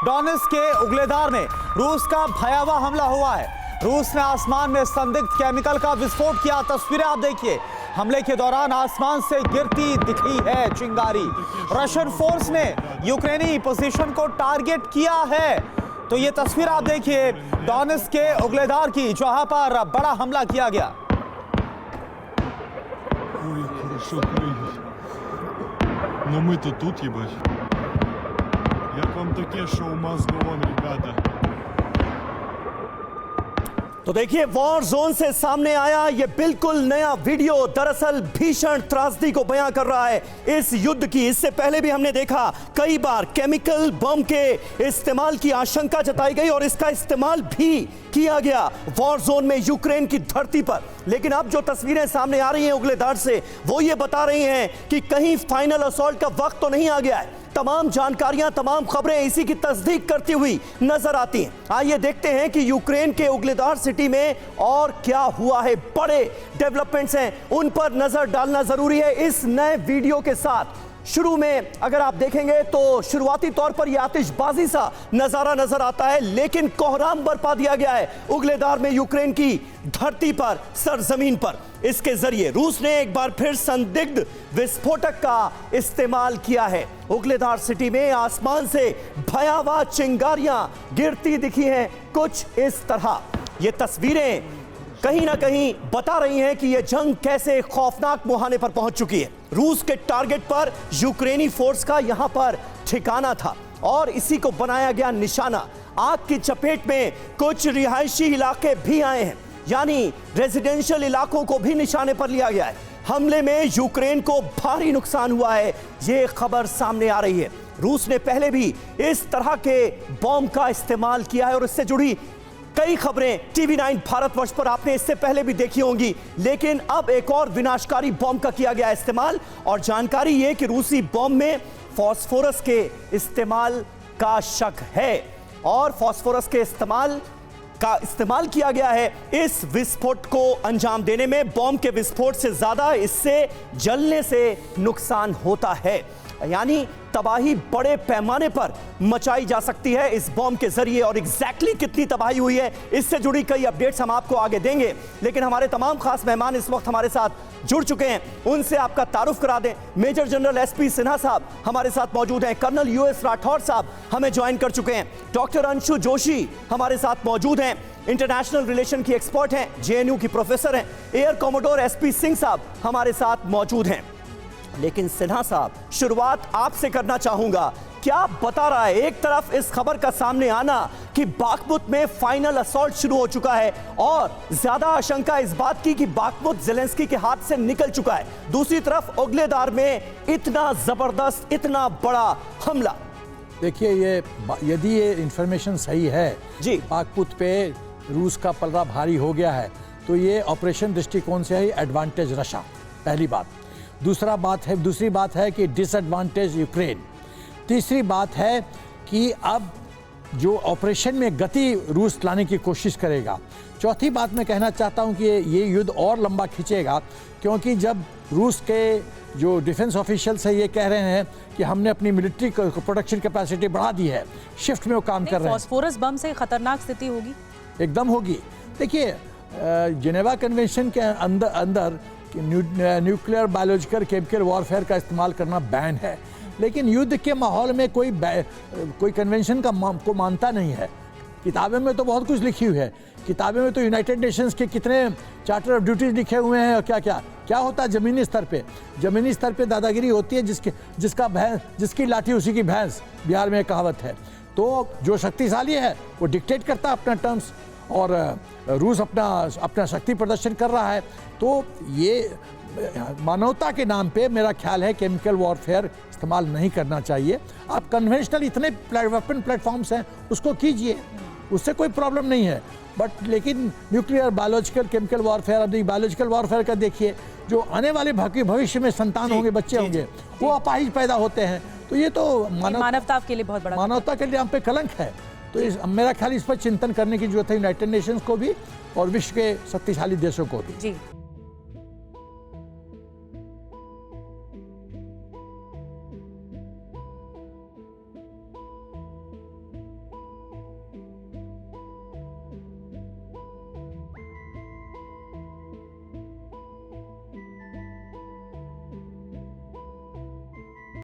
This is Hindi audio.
डोनेट्स्क के उगलेदार में रूस का भयावह हमला हुआ है। रूस ने आसमान में संदिग्ध केमिकल का विस्फोट किया। तस्वीरें आप देखिए। हमले के दौरान आसमान से गिरती दिखी है चिंगारी। रशियन फोर्स ने यूक्रेनी पोजीशन को टारगेट किया है। तो ये तस्वीर आप देखिए डोनेट्स्क के उगलेदार की, जहां पर बड़ा हमला किया गया। Ой, хорошо, ой. Но мы-то тут, ебать. Як вам таке шоу must go on, ребята? तो देखिए वॉर जोन से सामने आया ये बिल्कुल नया वीडियो दरअसल भीषण त्रासदी को बयां कर रहा है इस युद्ध की। इससे पहले भी हमने देखा कई बार केमिकल बम के इस्तेमाल की आशंका जताई गई और इसका इस्तेमाल भी किया गया वॉर जोन में यूक्रेन की धरती पर। लेकिन अब जो तस्वीरें सामने आ रही हैं उगलेदार से, वो ये बता रही हैं कि कहीं फाइनल असॉल्ट का वक्त तो नहीं आ गया है। तमाम जानकारियां, तमाम खबरें इसी की तस्दीक करती हुई नजर आती हैं। आइए देखते हैं कि यूक्रेन के उगलेदार सिटी में और क्या हुआ है। बड़े डेवलपमेंट्स हैं, उन पर नजर डालना जरूरी है इस नए वीडियो के साथ। शुरू में अगर आप देखेंगे तो शुरुआती तौर पर यह आतिशबाजी सा नजारा नजर आता है, लेकिन कोहराम बरपा दिया गया है उगलेदार में यूक्रेन की धरती पर, सरजमीन पर। इसके जरिए रूस ने एक बार फिर संदिग्ध विस्फोटक का इस्तेमाल किया है। उगलेदार सिटी में आसमान से भयावह चिंगारियां गिरती दिखी हैं कुछ इस तरह। ये तस्वीरें कहीं ना कहीं बता रही हैं कि यह जंग कैसे खौफनाक मुहाने पर पहुंच चुकी है। रूस के टारगेट पर यूक्रेनी फोर्स का यहां पर ठिकाना था और इसी को बनाया गया निशाना। आग की चपेट में कुछ रिहायशी इलाके भी आए हैं, यानी रेजिडेंशियल इलाकों को भी निशाने पर लिया गया है। हमले में यूक्रेन को भारी नुकसान हुआ है, यह खबर सामने आ रही है। रूस ने पहले भी इस तरह के बॉम्ब का इस्तेमाल किया है और इससे जुड़ी कई खबरें TV9 भारतवर्ष पर आपने इससे पहले भी देखी होंगी। लेकिन अब एक और विनाशकारी बॉम्ब का किया गया इस्तेमाल, और जानकारी यह कि रूसी बॉम्ब में फास्फोरस के इस्तेमाल का शक है और फास्फोरस के इस्तेमाल किया गया है इस विस्फोट को अंजाम देने में। बॉम्ब के विस्फोट से ज्यादा इससे जलने से नुकसान होता है, यानी तबाही बड़े पैमाने पर मचाई जा सकती है इस बॉम्ब के जरिए। और एग्जैक्टली कितनी तबाही हुई है इससे जुड़ी कई अपडेट्स हम आपको आगे देंगे। लेकिन हमारे तमाम खास मेहमान इस वक्त हमारे साथ जुड़ चुके हैं, उनसे आपका तारुफ करा दें। मेजर जनरल SP सिन्हा साहब हमारे साथ मौजूद हैं, कर्नल US राठौर साहब हमें ज्वाइन कर चुके हैं, डॉक्टर अंशु जोशी हमारे साथ मौजूद हैं, इंटरनेशनल रिलेशन की एक्सपर्ट हैं, JNU की प्रोफेसर हैं, एयर कॉमोडोर SP सिंह साहब हमारे साथ मौजूद हैं। लेकिन सिन्हा साहब, शुरुआत आपसे करना चाहूंगा, क्या बता रहा है एक तरफ इस खबर का सामने आना कि बाखमुत में फाइनल असॉल्ट शुरू हो चुका है और ज्यादा आशंका इस बात की कि बाखमुत ज़ेलेंस्की के हाथ से निकल चुका है, दूसरी तरफ उगलेदार में इतना जबरदस्त, इतना बड़ा हमला। देखिए, ये यदि ये इंफॉर्मेशन सही है जी, बाखमुत पे रूस का पलड़ा भारी हो गया है, तो ये ऑपरेशन दृष्टिकोण से है एडवांटेज रशा, पहली बात। दूसरी बात है कि डिसएडवांटेज यूक्रेन। तीसरी बात है कि अब जो ऑपरेशन में गति रूस लाने की कोशिश करेगा। चौथी बात मैं कहना चाहता हूं कि ये युद्ध और लंबा खींचेगा, क्योंकि जब रूस के जो डिफेंस ऑफिशियल्स हैं ये कह रहे हैं कि हमने अपनी मिलिट्री प्रोडक्शन कैपेसिटी बढ़ा दी है, शिफ्ट में वो काम कर रहे हैं। फास्फोरस बम से खतरनाक स्थिति होगी, एकदम होगी। देखिए, जिनेवा कन्वेंशन के अंदर न्यूक्लियर, बायोलॉजिकल, केमिकल वॉरफेयर का इस्तेमाल करना बैन है, लेकिन युद्ध के माहौल में कोई कन्वेंशन को मानता नहीं है। किताबें में तो बहुत कुछ लिखी हुई है, किताबें में तो यूनाइटेड नेशंस के कितने चार्टर ऑफ ड्यूटीज लिखे हुए हैं और क्या होता है ज़मीनी स्तर पे। ज़मीनी स्तर पे दादागिरी होती है, जिसकी लाठी उसी की भैंस, बिहार में कहावत है। तो जो शक्तिशाली है वो डिक्टेट करता है अपना टर्म्स, और रूस अपना शक्ति प्रदर्शन कर रहा है। तो ये मानवता के नाम पे मेरा ख्याल है केमिकल वॉरफेयर इस्तेमाल नहीं करना चाहिए। आप कन्वेंशनल इतने वेपन प्लेटफॉर्म्स हैं उसको कीजिए, उससे कोई प्रॉब्लम नहीं है। बट लेकिन न्यूक्लियर, बायोलॉजिकल, केमिकल वॉरफेयर, अब बायोलॉजिकल वॉरफेयर का देखिए, जो आने वाले भविष्य में संतान होंगे, बच्चे होंगे, वो अपाहिज पैदा होते हैं। तो ये तो मानवता के लिए बहुत बड़ा, मानवता के लिए हम पे कलंक है। तो मेरा ख्याल इस पर चिंतन करने की जरूरत है यूनाइटेड नेशंस को भी और विश्व के शक्तिशाली देशों को भी। जी।